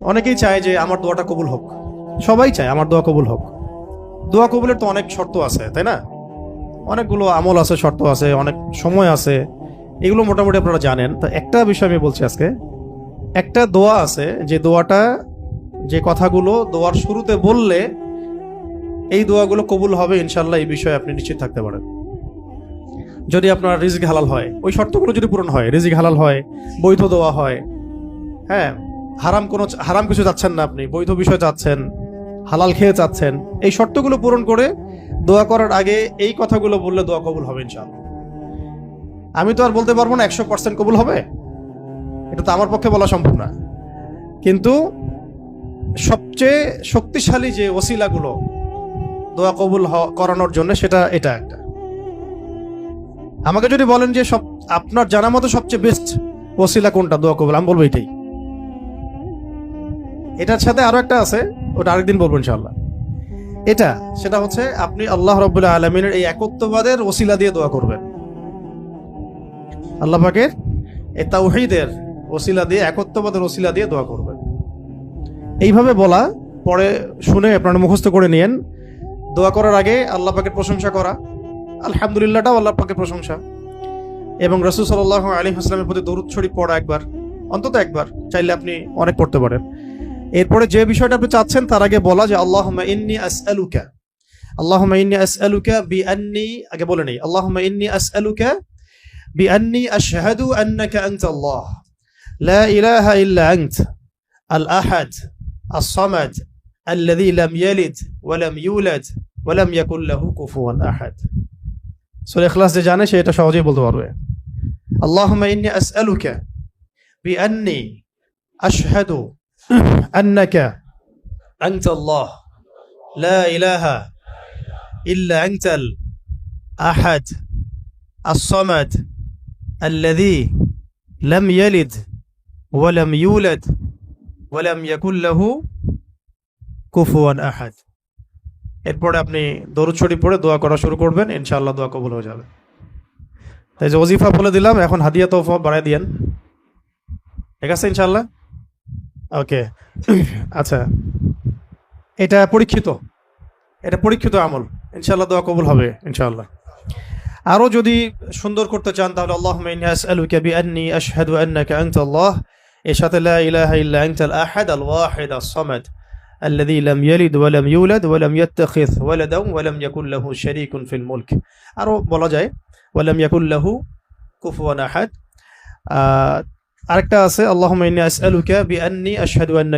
অনেকেই চায় যে আমার দোয়াটা কবুল হোক, সবাই চায় আমার দোয়া কবুল হোক। দোয়া কবুলের তো অনেক শর্ত আছে, তাই না? অনেকগুলো আমল আছে, শর্ত আছে, অনেক সময় আছে, এগুলো মোটামুটি আপনারা জানেন। তো একটা বিষয় আমি বলছি আজকে, একটা দোয়া আছে যে দোয়াটা, যে কথাগুলো দোয়ার শুরুতে বললে এই দোয়াগুলো কবুল হবে ইনশাল্লাহ, এই বিষয়ে আপনি নিশ্চিত থাকতে পারেন। যদি আপনার রিজিক হালাল হয়, ওই শর্তগুলো যদি পূরণ হয়, রিজিক হালাল হয়, বৈধ দোয়া হয়, হ্যাঁ, হারাম কিছু চাচ্ছেন না, আপনি বৈধ বিষয় চাচ্ছেন, হালাল খেয়ে চাচ্ছেন, এই শর্তগুলো পূরণ করে দোয়া করার আগে এই কথাগুলো বললে দোয়া কবুল হবে ইনশাআল্লাহ। আমি তো আর বলতে পারবো না 100% কবুল হবে, এটা তো আমার পক্ষে বলা সম্ভব না, কিন্তু সবচেয়ে শক্তিশালী যে ওসিলাগুলো দোয়া কবুল করানোর জন্য, সেটা এটা একটা। আমাকে যদি বলেন যে আপনার জানা মতো সবচেয়ে বেস্ট ওসিলা কোনটা দোয়া কবুল, আমি বলবো এটাই। এটার সাথে আরো একটা আছে, ওটা আরেকদিন বলবো ইনশাআল্লাহ। সেটা হচ্ছে আপনি আল্লাহ রাব্বুল আলামিনের এই একত্ববাদের ওসিলা দিয়ে দোয়া করবেন। আল্লাহ পাকের এই তাওহীদের ওসিলা দিয়ে, একত্ববাদের ওসিলা দিয়ে দোয়া করবেন। এইভাবে বলা, পরে শুনে আপনারা মুখস্থ করে নিয়েন। দোয়া করার আগে আল্লাহ পাকের প্রশংসা করা, আলহামদুলিল্লাহটাও আল্লাহ পাকের প্রশংসা, এবং রাসূল সাল্লাল্লাহু আলাইহি ওয়াসাল্লামের প্রতি দরুদ শরীফ পড়া একবার, অন্তত একবার, চাইলে আপনি অনেক পড়তে পারেন। এরপরে যে বিষয়টা আপনি চাচ্ছেন তার আগে বলা যে আল্লাহুম্মা ইন্নী আসআলুকা বিআন্নী, আগে বলে নেই, আল্লাহুম্মা ইন্নী আসআলুকা বিআন্নী আশহাদু আন্নাকা আনতাল্লাহ লা ইলাহা ইল্লা আনত আল আহাদ আস সামাদ আল্লাযী লাম ইয়ালিদ ওয়া লাম ইউলাদ ওয়া লাম ইয়াকুল লাহু কুফুয়ান আহাদ। সূরা ইখলাস যে জানে সে এটা সহজেই বলতে পারবে। আল্লাহুম্মা ইন্নী আসআলুকা বিআন্নী আশহাদু আন্নাকা আনতাল্লাহ লা ইলাহা ইল্লা আনতাল আহাদ আস সামাদ আল্লাযী লাম ইয়ালিদ ওয়া লাম ইউলাদ ওয়া লাম ইয়াকুল লাহু কুফুয়ান আহাদ। এরপরে আপনি দরুদ শরীফ পড়ে দোয়া করা শুরু করবেন, ইনশাআল্লাহ দোয়া কবুল হয়ে যাবে। তাই যে ওজিফা বলে দিলাম, এখন হাদিয়া তোফা বাড়ায় দিয়েন, ঠিক আছে ইনশাআল্লাহ? ওকে। আচ্ছা, এটা পরীক্ষিত আমল, ইনশাআল্লাহ দোয়া কবুল হবে ইনশাআল্লাহ। আরো যদি সুন্দর করতে চান তাহলে আল্লাহুম্মা ইন্নী আসআলুকা বিআন্নী আশহাদু আন্নাকা আনতাল্লাহ, এর সাথে লা ইলাহা ইল্লা আনতাল আহাদ আল ওয়াহিদ আস সামাদ আল্লাযী লাম ইয়ালিদ ওয়া লাম ইউলাদ ওয়া লাম ইয়াত্তাখিয ওয়ালাদান ওয়া লাম ইয়াকুল লাহু শারীকুন ফিল মুলক। আরো বলা যায় ওয়া লাম ইয়াকুল লাহু কুফুয়ান আহাদ। আরেকটা আছে আল্লাহুম্মা ইন্নী আসআলুকা বিআন্নী আশহাদু আন্না